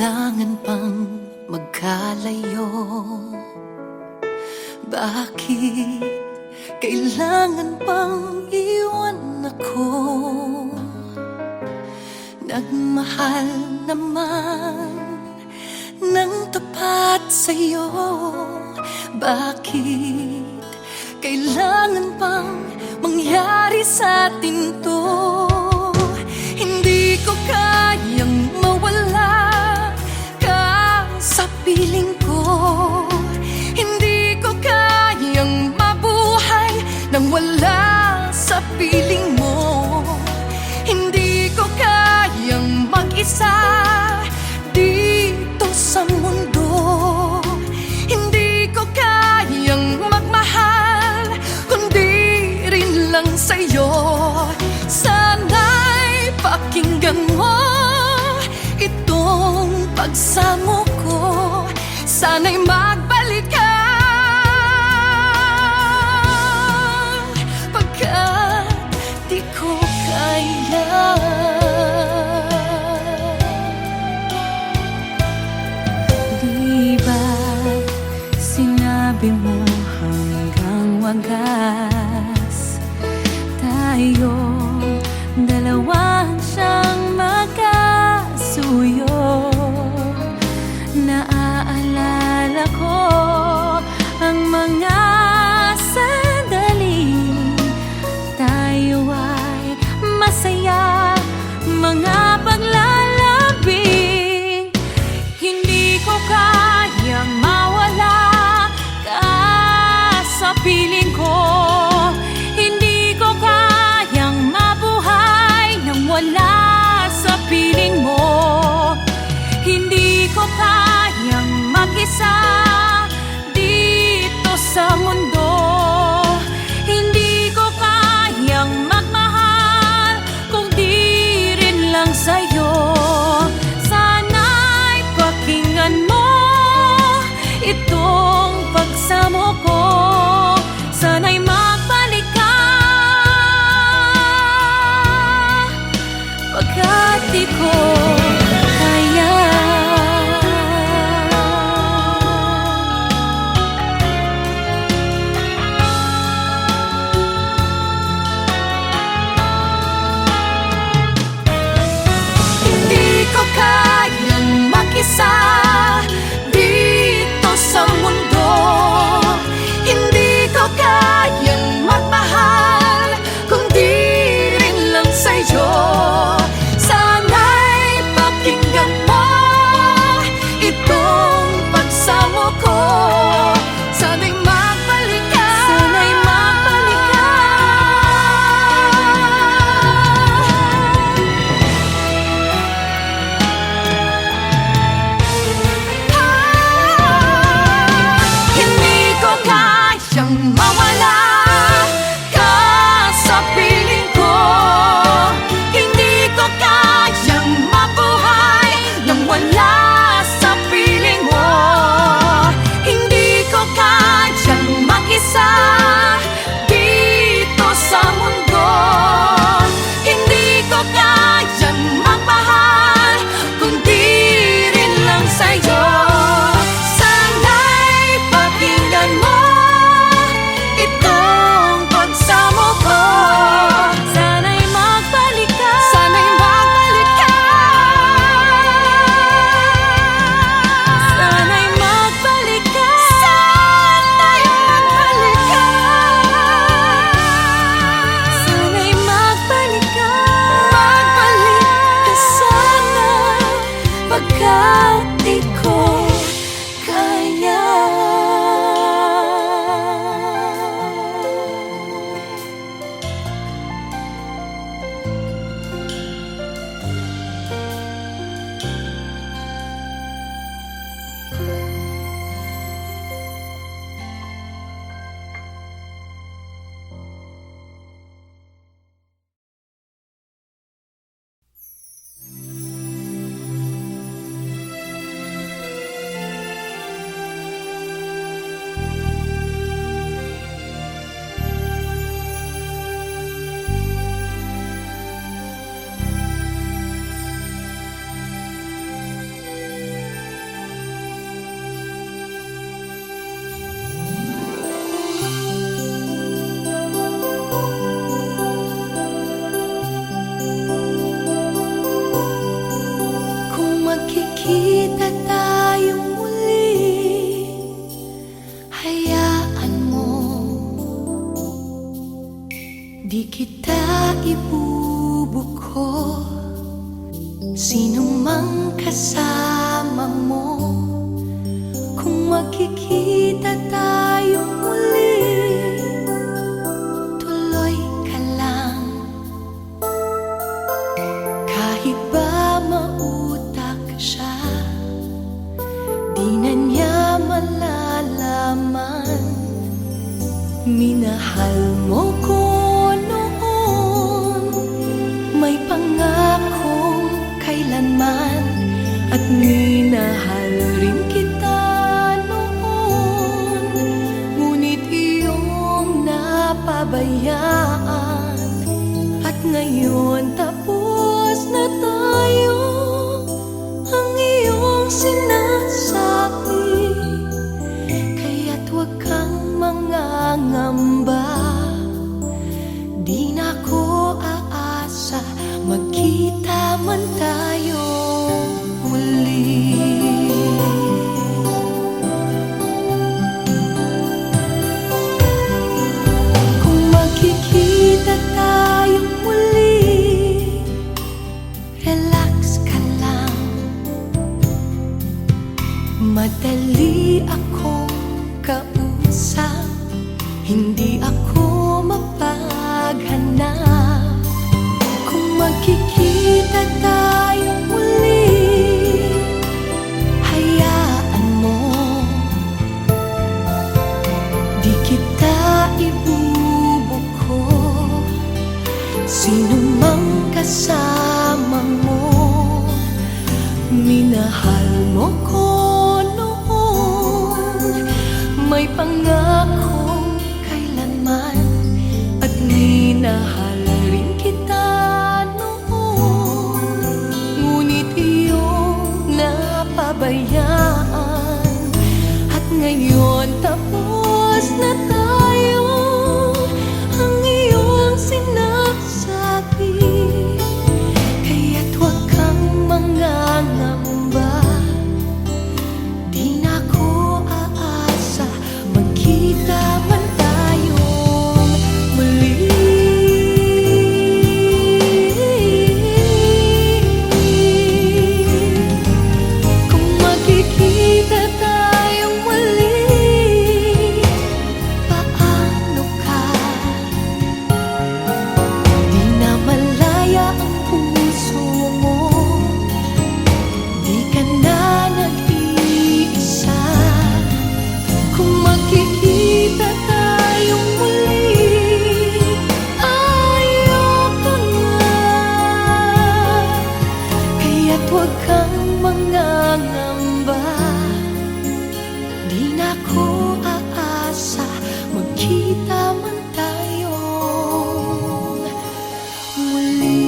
kailangan pang magkalayo? Bakit kailangan pang iwan ako? Nagmahal naman ng tapat sa'yo. Bakit kailangan pang mangyari sa atin to? Hindi ko kayang mawala ka sa piling ko. Hindi ko kayang mabuhay nang wala sa piling mo. Hindi ko kayang mag-isa dito sa mundo. Hindi ko kayang magmahal kundi rin lang sa'yo. Sana'y pakinggan mo itong pagsamo ko. Sana'y magbalik ka, pagkat di ko kaya. Di ba sinabi mo hanggang wagas tayong dalawang siyang magkasuyo? Naaalala ko ang mga sandali tayo ay masaya, mga paglalambing. Hindi ko kayang mawala ka sa piling ko. Hindi ko kayang mabuhay nang wala sa piling mo. Hindi ko kayang mag-isa dito sa mundo. Hindi ko kayang magmahal kung di rin lang sa'yo. Sana'y pakinggan mo itong pagsamo ko. Sana'y magbalik ka, pagkat di ko kaya. Hindi ko kayang mag-isa dito sa mundo. Hindi ko kayang magmahal kung di rin lang sa'yo. Sana'y pakinggan mo itong pagsamo ko. Sana'y magbalik ka, sana'y magbalik ka. Hindi ko kayang mawala ka sa piling ko. Hindi ko kayang mabuhay nang wala sa piling mo. Hindi ko kayang mag-isa dito sa mundo. Hindi ko kayang magmahal kundi rin lang sa'yo. Sana'y pakinggan mo itong pagsamo ko. Sana'y magbalik ka, sana'y magbalik ka. Sana'y magbalik ka, sana'y magbalik ka. Sana'y magbalik ka, magbalik ka sana, pagkat di ko kaya. magkikita tayong muli, hayaan mo, di kita ibubuko. Sino mang kasama mo, kung magkikita tayong muli, tuloy ka lang. Kahit ba mautak siya, di na niya malalaman. Minahal mo ko noon, may pangakong kailanman, at minahal rin kita noon. Ngunit iyong napabayaan, at ngayon tapos na tayo. Ang iyong sinasabi, kaya't huwag kang mangangamba. Di na ko aasa, magkita man tayo muli. Kung magkikita tayong muli, relax ka lang. Madali akong kausap, hindi ako mapaghanap. Kung magkikita tayong muli, hayaan mo, di kita ibubuko. Sino mang kasama mo, minahal mo ko noon, may pangakong kailanman, at minahal rin kita noon. Ngunit iyong napabayaan, at ngayon tapos na tayo. Ang iyong sinasabi, kaya't huwag kang mangangamba. Di na ko aasa, magkita man tayong muli. Kung magkikita tayong muli, paano ka? Di na malaya ang puso mo, di ka na nag-iisa. Kung magkikita tayong muli, ayoko na. Kaya't huwag kang mangangamba. Di na ko aasa, magkita man tayong muli.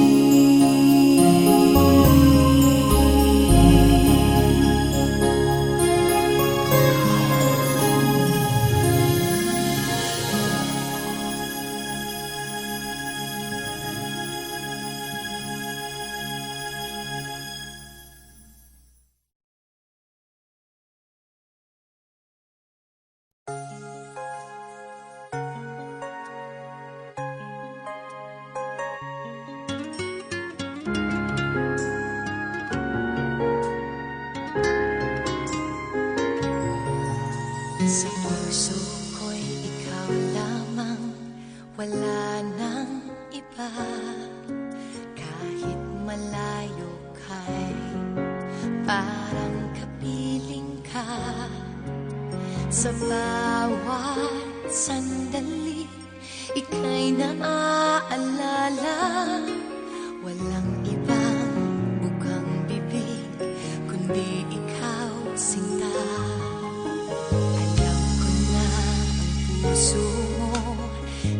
Sa puso ko'y ikaw lamang, wala nang iba. Kahit malayo ka'y parang kapiling ka. Sa bawat sandali, ika'y naaalala. Walang ibang bukang bibig, kundi ikaw, sinta. Alam ko na ang puso mo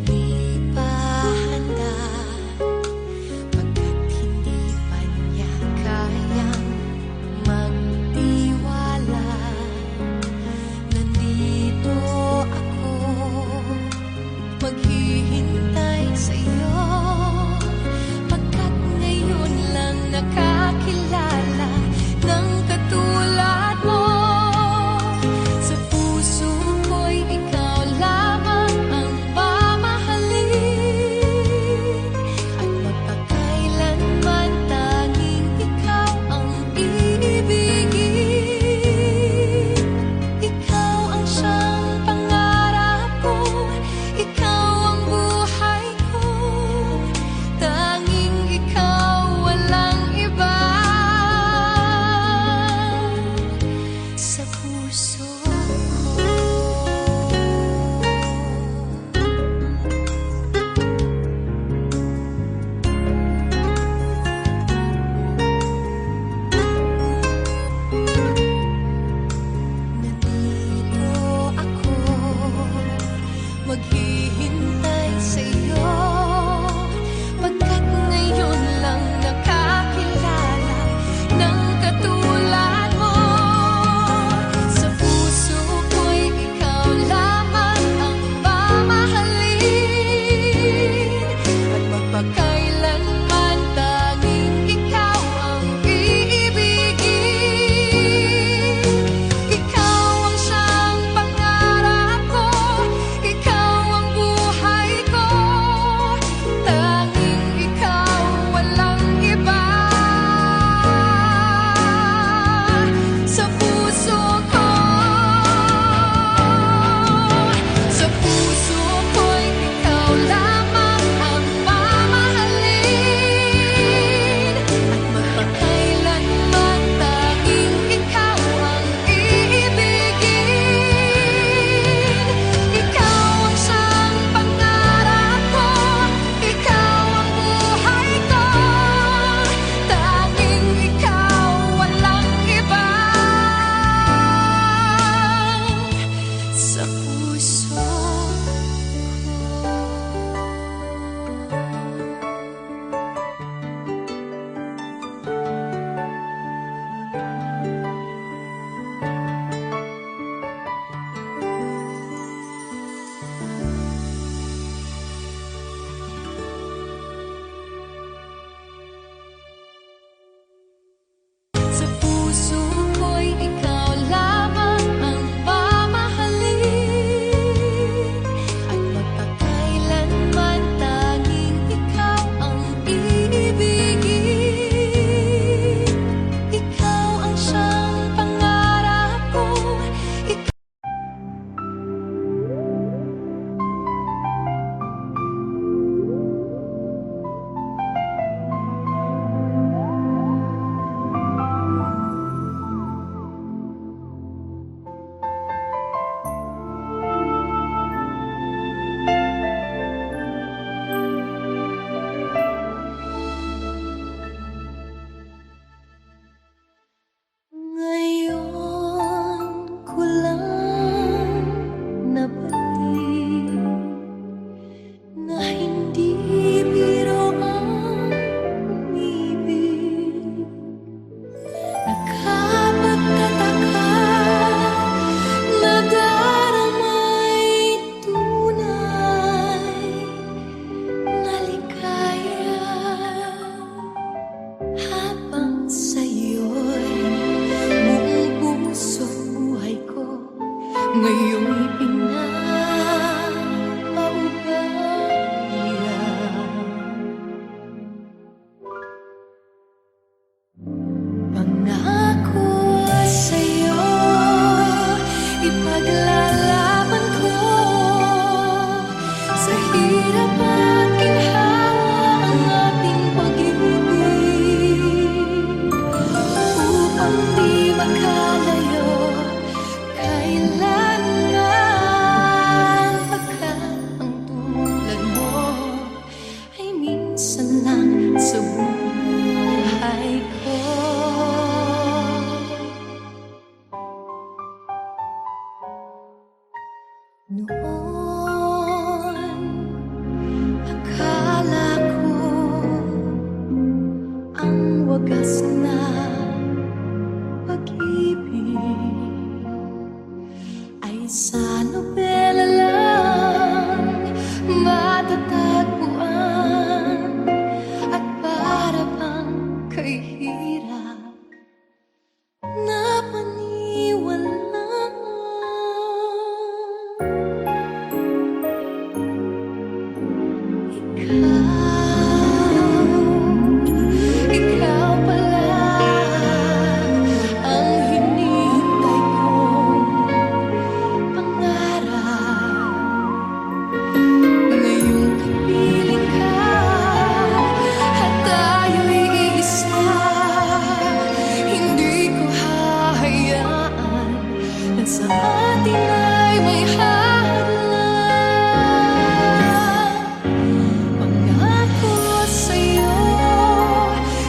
di pa handa, pagkat hindi pa niya kayang magtiwala. Nandito ako, maghihintay sa'yo, pagkat ngayon lang nakakilala ng katotohanan. ngayon'y pinapaubaya. Pangako sa'yo, ipaglalaban ko sa hirap at ginhawa ang ating pag-ibig, upang di makalayo kailanman, pagkat ang tulad mo ay minsan lang sa buhay ko. Noon, akala ko ang wagas na pag-ibig ay sa nobela lang matatagpuan, at para bang kay hirap na paniwalaan. Ikaw pala ang hinihintay kong pangarap. Ngayong kapiling ka at tayo'y iisa, hindi ko hahayaan na sa atin ay may hadlang. Pangako sa'yo,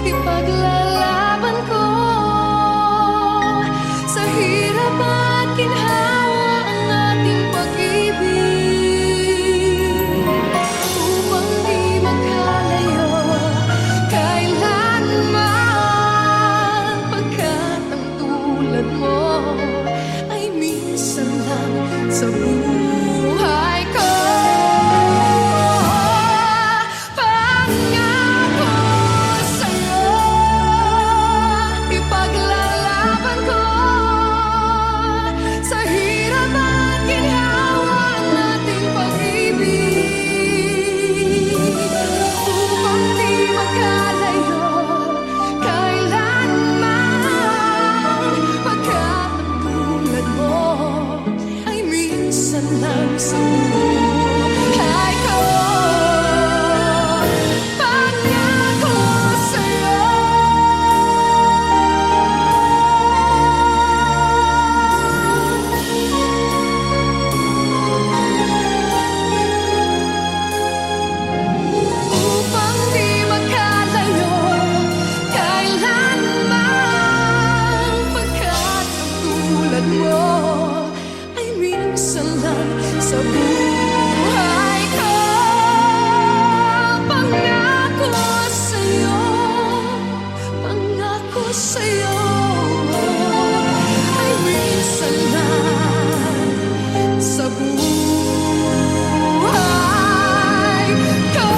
ipaglalaban ko sa hirap at ginhawa ang ating pag-ibig, upang di makalayo kailanman, pagkat ang tulad mo ay minsan lang sa buhay ko. Pangako sa'yo, ipaglalaban ko sa hirap at ginhawa ang ating pag-ibig, upang di makalayo kailanman, pagkat ang tulad mo ay minsan lang sa buhay ko. Pangako sa'yo. Upang di makalayo kailanman, pagkat ang tulad mo ay minsan lang sa buhay ko. Pangako sa'yo, pangako sa'yo, ay minsan lang sa buhay ko.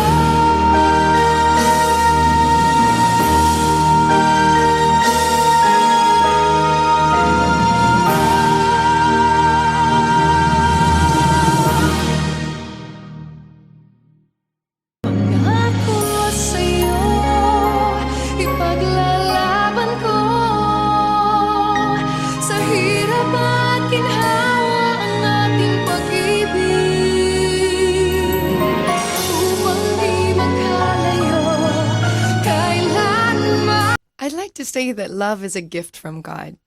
Pangako sa'yo, ipaglalaban ko sa hirap at ginhawa ang ating pag-ibig, upang di makalayo kailanman. I'd like to say that love is a gift from God.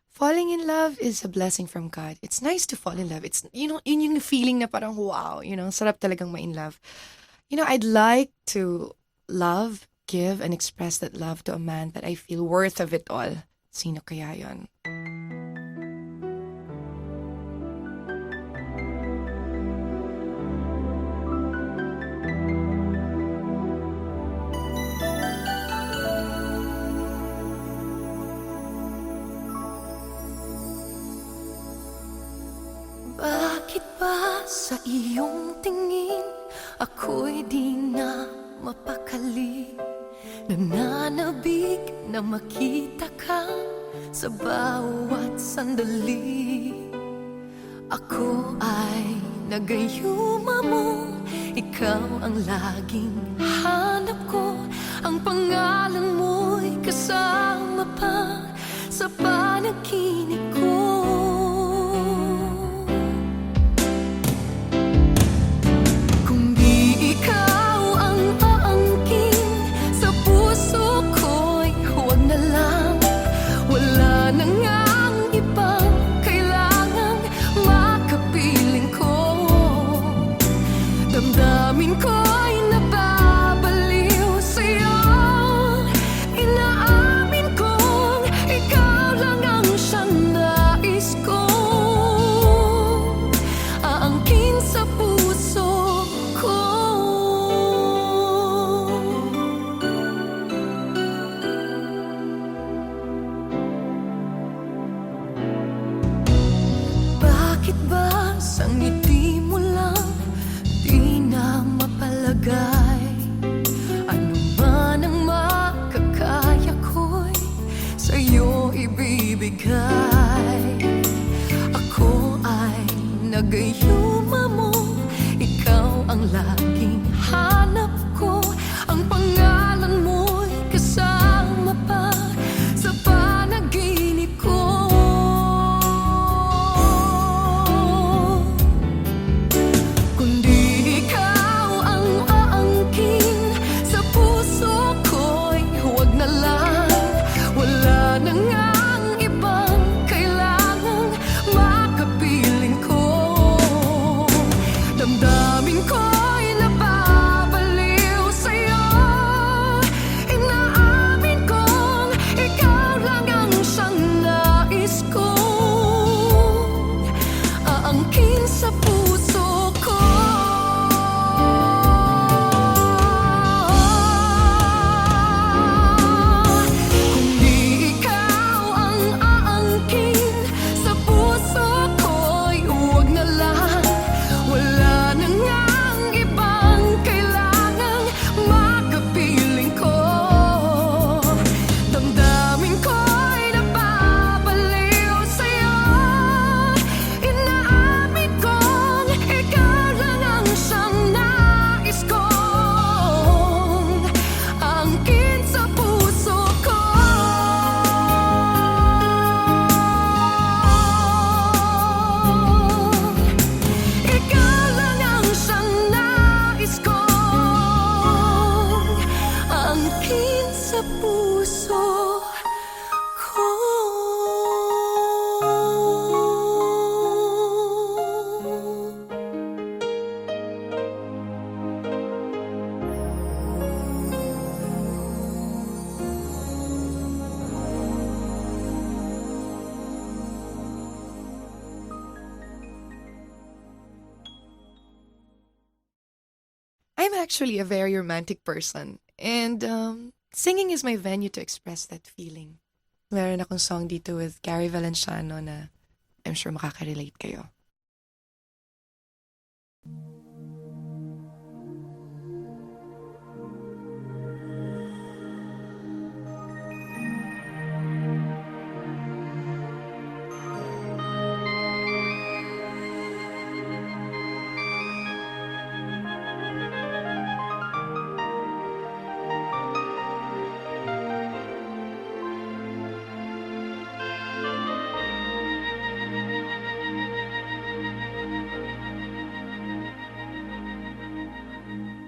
Falling in love is a blessing from God. It's nice to fall in love. It's, yun yung feeling na parang wow, sarap talagang ma-in love. I'd like to love, give, and express that love to a man that I feel worth of it all. Sino kaya yun? Bakit ba sa iyong tingin ako'y di na mapakali? Nananabik na makita ka sa bawat sandali. Ako ay nagayuma mo, ikaw ang laging hanap ko. Ang pangalan mo'y kasama pa sa panaginip ko. Kung di ikaw ang aangkin sa puso ko'y huwag na lang. Wala na ngang ibang kailangang makapiling ko. Damdamin ko'y nababaliw sa'yo. Inaamin kong ikaw lang ang siyang nais ko. Aangkin sa puso ko. Bakit ba sa ngiti mo lang di na mapalagay? Ano man ang makakaya ko'y sa'yo ibibigay. Ako ay nagayuma mo, ikaw ang laging hanap ko. Ang pangalan mo'y kasama pa sa panaginip ko. Kundi ikaw ang aangkin sa puso ko'y huwag na lang. Wala na ngang ibang kailangang makapiling ko. Damdamin ko'y nababaliw sa'yo. Inaamin kong ikaw lang ang siyang nais ko. Aangkin sa puso ko. Kung di ikaw ang aangkin sa puso ko'y huwag na lang. Wala na ngang ibang kailangang makapiling ko. Damdamin ko'y nababaliw sa'yo. Inaamin kong ikaw lang ang siyang nais ko. Aangkin sa puso ko. Ikaw lang ang siyang nais ko. Aangkin sa puso ko. I'm actually a very romantic person, and singing is my venue to express that feeling. Meron akong song dito with Gary Valenciano na I'm sure makaka-relate kayo.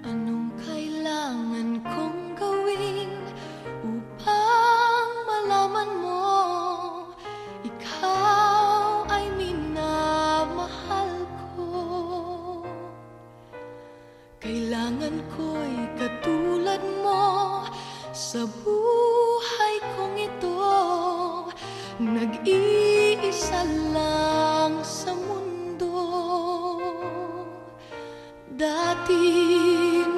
Anong kailangan kong gawin upang malaman mo ikaw ay minamahal ko? Kailangan ko'y katulad mo sa buhay kong ito. Nag-iisa lang sa mundo. Dati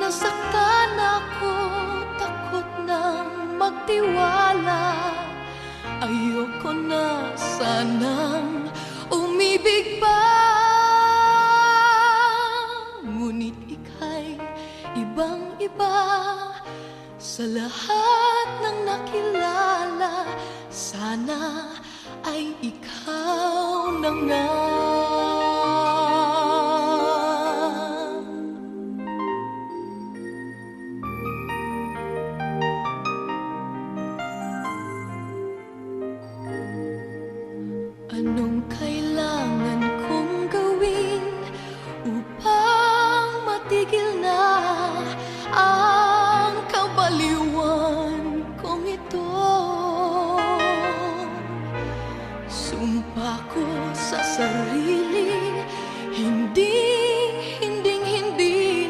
nasaktan ako, takot nang magtiwala. Ayoko na sanang umibig pa. Ngunit ika'y ibang-iba sa lahat ng nakilala. Sana ay ikaw na nga. Anong kailangan kong gawin upang matigil na ang kabaliwan kong ito? Sumpa ko sa sarili, hindi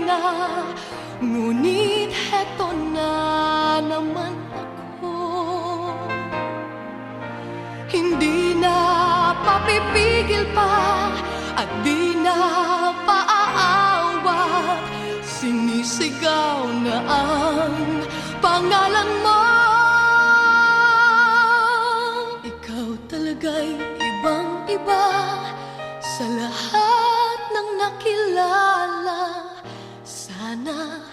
na. Ngunit heto na naman ako. Hindi na papipigil pa at di na paaawat. Sinisigaw na ang pangalan mo. Ikaw talaga'y ibang-iba sa lahat ng nakilala. Sana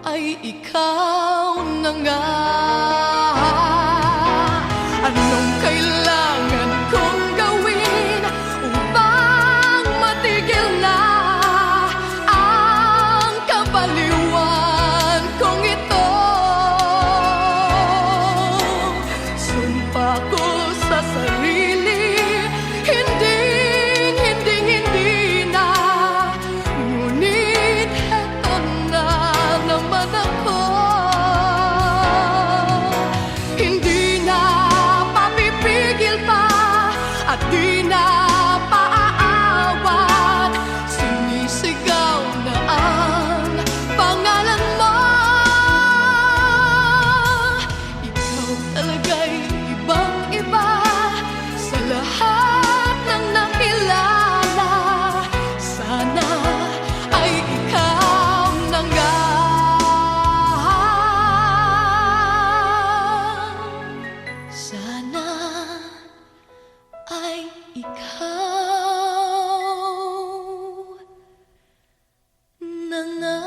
ay ikaw na nga. Anong kailangan kong gawin upang matigil na ang kabaliwan kong ito? Sumpa ko sa sarili, hindi na. Ngunit heto na naman ako. Hindi na papipigil pa at di na paaawat. Sinisigaw na ang pangalan mo. Ikaw talaga'y ibang-iba sa lahat ng nakilala. Sana ay ikaw na nga. Sana ay ikaw na nga.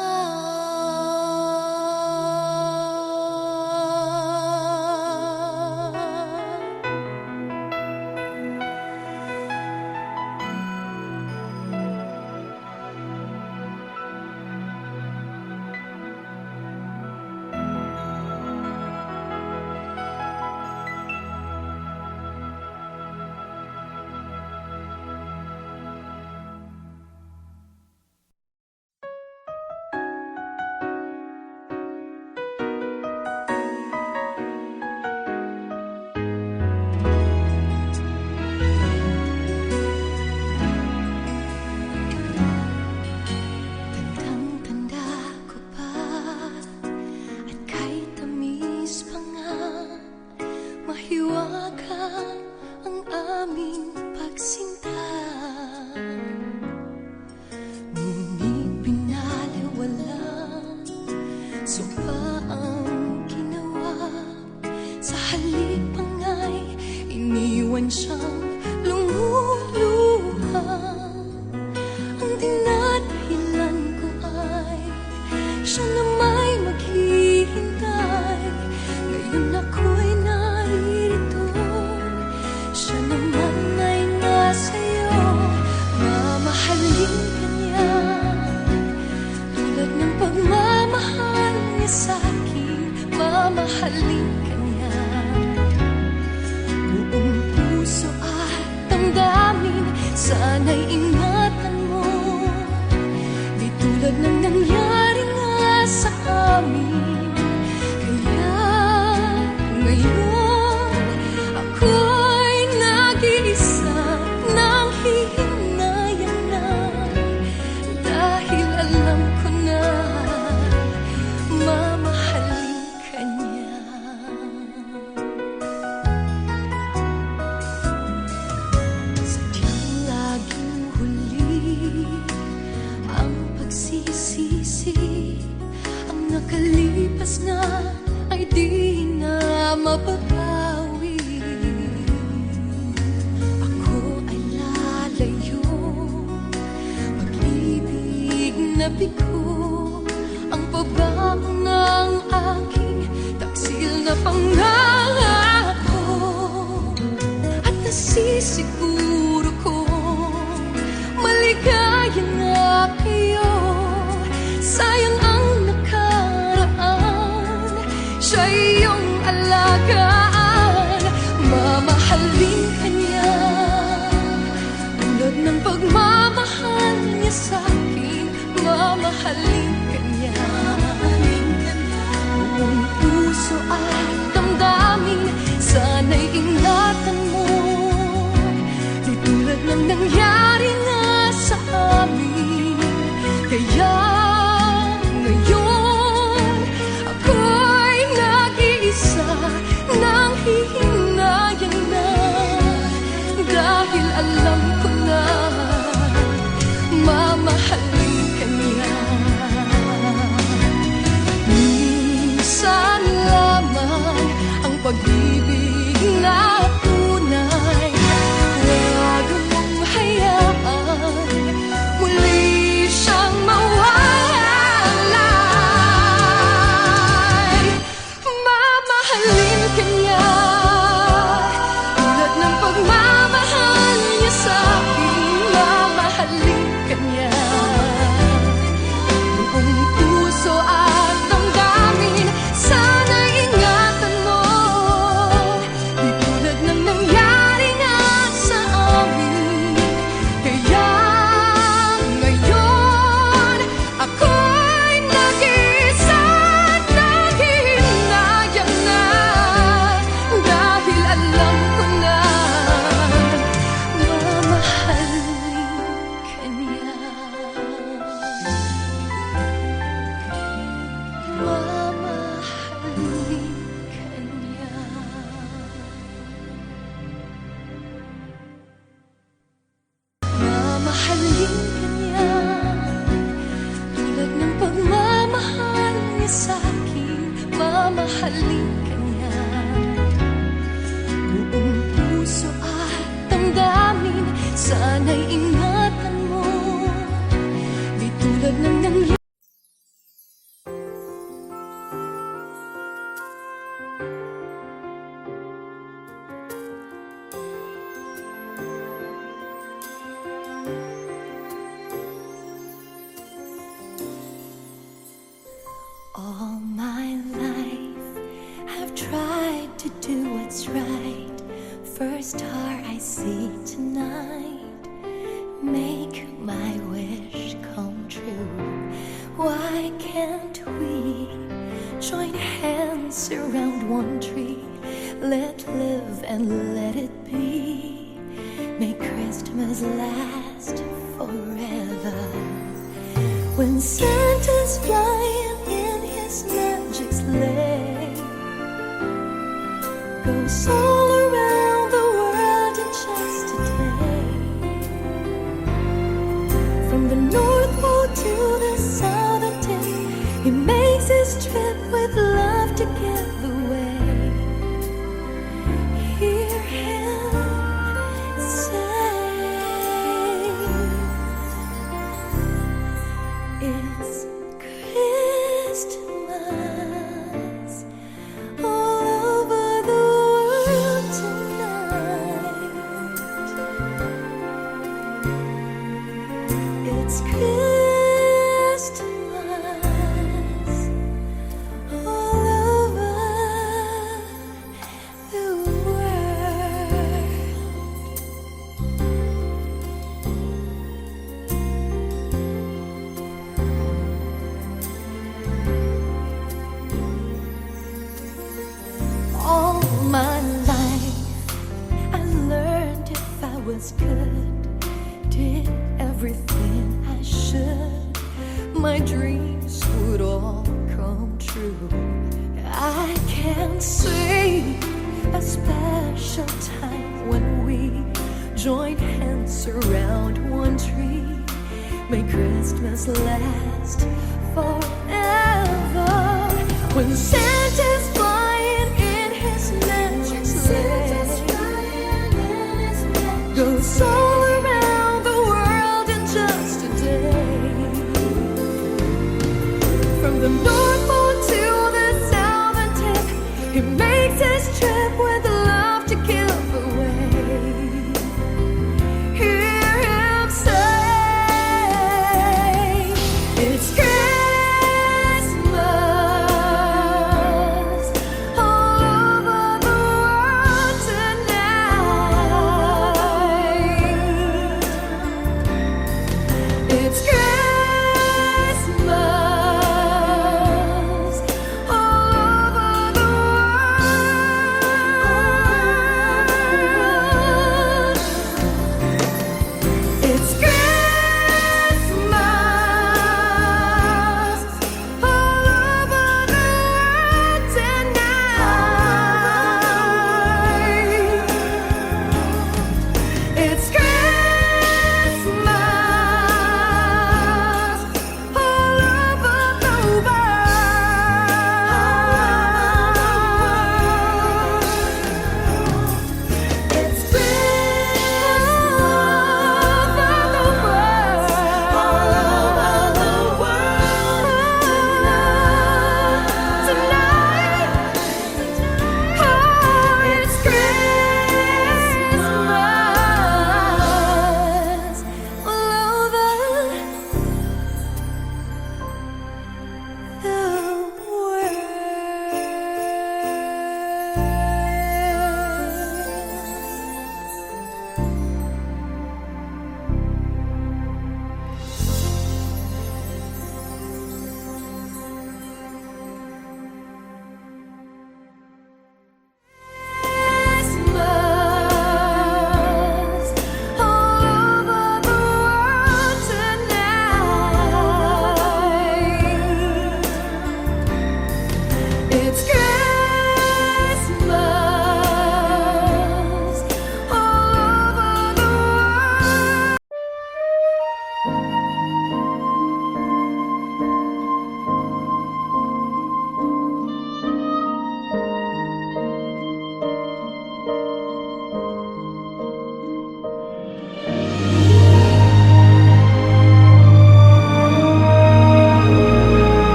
Tandang-tanda ko pa at kay tamis pa nga, mahiwaga ang aming pagsinta. Ngunit binaliwala, sumpa ang ginawa. Sa halip pa nga'y iniwan siyang lumuluha. Ang dinadahilan ko ay siya na may maghihintay. Ngayon ako'y naririto, siya naman ay nasa'yo. Mamahalin ka niya tulad ng pagmamahal niya sa'kin. Mamahalin ka niya buong puso at damdamin. Sana'y ingatan mo, di tulad ng nangyari nga sa amin. Kaya ngayon ako'y nag-iisa nang hihinayan na, dahil alam ko na mamahalin ka niya. Sadyang laging huli ang pagsisisi. Ang nakalipas na ay di na mababawi. Ako ay lalayo, pag-ibig na bigo, ang pabago ng aking taksil na pangako. At nasisiguro ko maligaya na kayo. Sayang ang nakaraan, siya iyong alagaan. Mamahalin ka niya Sana'y ingatan mo, di tulad ng nangyari. All my life I've tried to do what's right. First star I see tonight, make my wish come true. Why can't we join hands around one tree? Let live and let it be. Make Christmas last forever. When Santa's flying in his magic sleigh, goes all around the world in just a day. From the North Pole to the Southern Tip, he makes his trip with love to give away. Hear him say, it's Christmas all over the world tonight. It's Christmas all over the world. All my life I learned if I was good, did everything I should, my dreams would all come true. I can see a special time when we join hands around one tree. May Christmas last forever. When Santa's flying in his magic sleigh, goes all around the world in just a day. From the North Pole to the Southern Tip, he makes his trip with love to give away. Hear him say, it's Christmas all over the world tonight. It's Christmas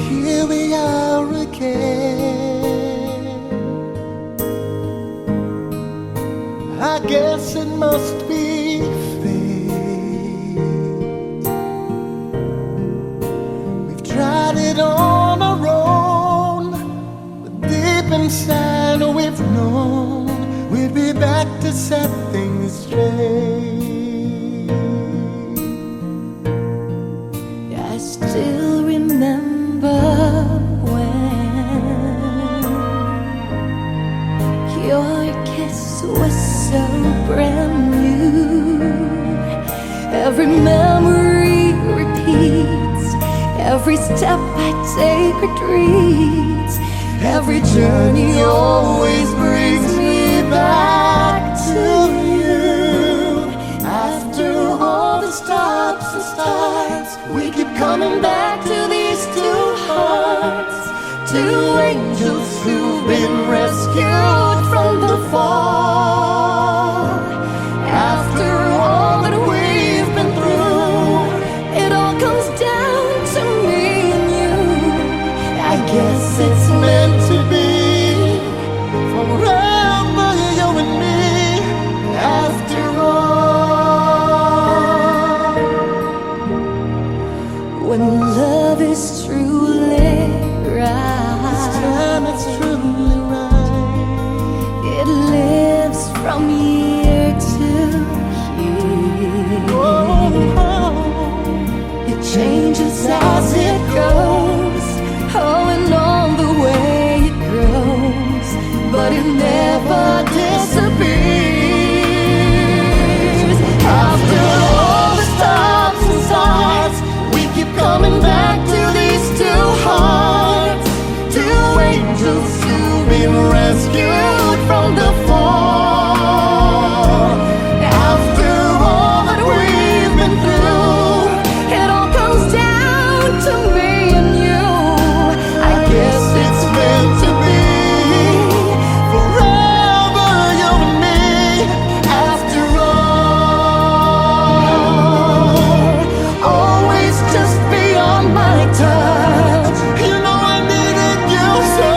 here we are again. I guess it must be fate. We've tried it on our own, but deep inside we've known we'd be back to set things straight. I still remember when your kiss was so brand new. Every memory repeats, every step I take retreats, every journey always brings me back to you. After all the stops and starts, we keep coming back to these two hearts, two angels who've been rescued from the fall. After all that we've been through, it all comes down to me and you. I guess it's meant to be Forever, you and me, after all. when love is truly This right. time it's truly right. It lives from year to year. It changes as it goes, oh, and on the way it grows, but it never disappears. After all the stops and starts, we keep coming back to these two hearts, two angels who've been rescued from the fall. After all that we've been through, it all comes down to me and you. I guess it's meant to be Forever, you and me, after all. Always just beyond my touch. you know I needed you so.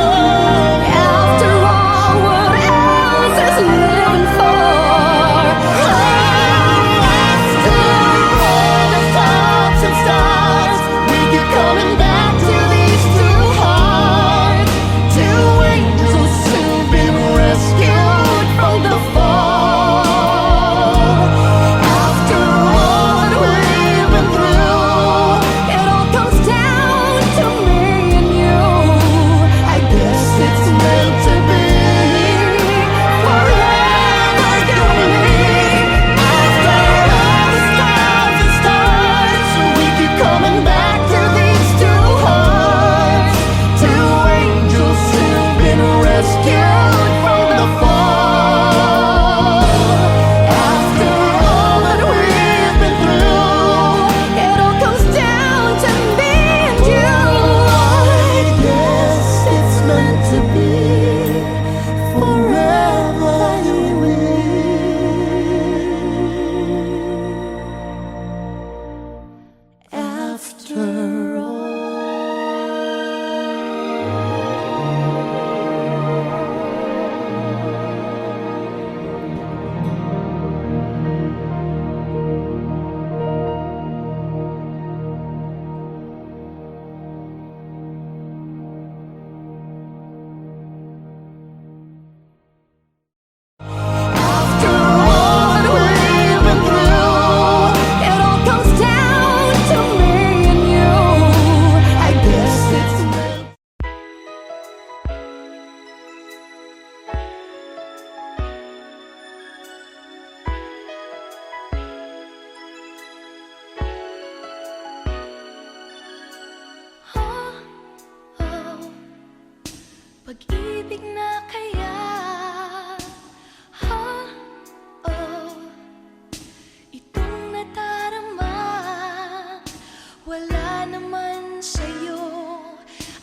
After all, what else is living for? After all the stops and starts, we keep coming back to these two hearts, two angels who've been rescued from the fall. After all that we've been through, it all comes down to me and you. I guess it's meant to be forever, you and me. After all the stops and starts, we keep coming back to these two hearts, two angels who've been rescued from the fall. After all that we've been through, it all comes down to me and you. I guess it's meant to be forever, you and me. After all. After all that we've been through, it all comes down to me and you. I guess it's meant. Pag-ibig na kaya, itong nadarama, wala naman sa'yo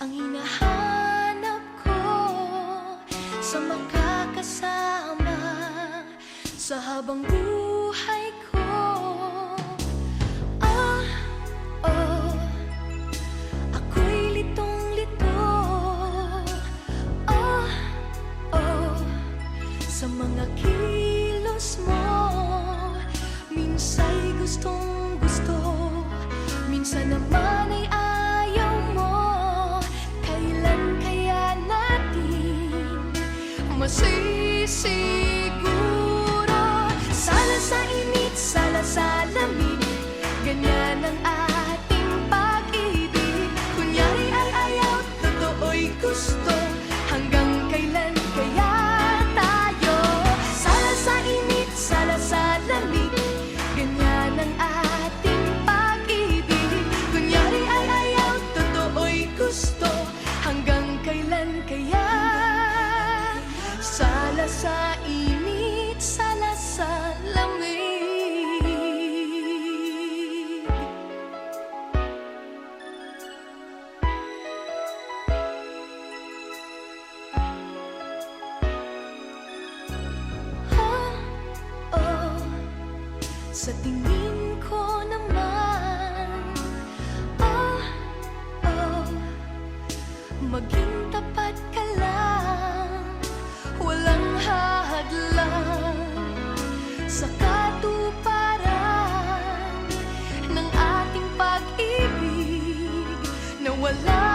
ang hinahanap ko sa makakasama sa habang buhay ko. Ako'y litong sisiguro. Sala sa init, sala sa lamig, ganyan ang ating pag-ibig. Kunyari ang ayaw, totoo'y gusto, hanggang kailan kaya tayo? Sala sa init, sala sa lamig, ganyan ang ating pag-ibig. Kunyari ang ayaw, totoo'y gusto, hanggang kailan kaya? Sala sa init, sala sa lamig. Oh, sa tingin ko naman, oh, maging tapat ka lang, walang hadlang sa katuparan ng ating pag-ibig na wala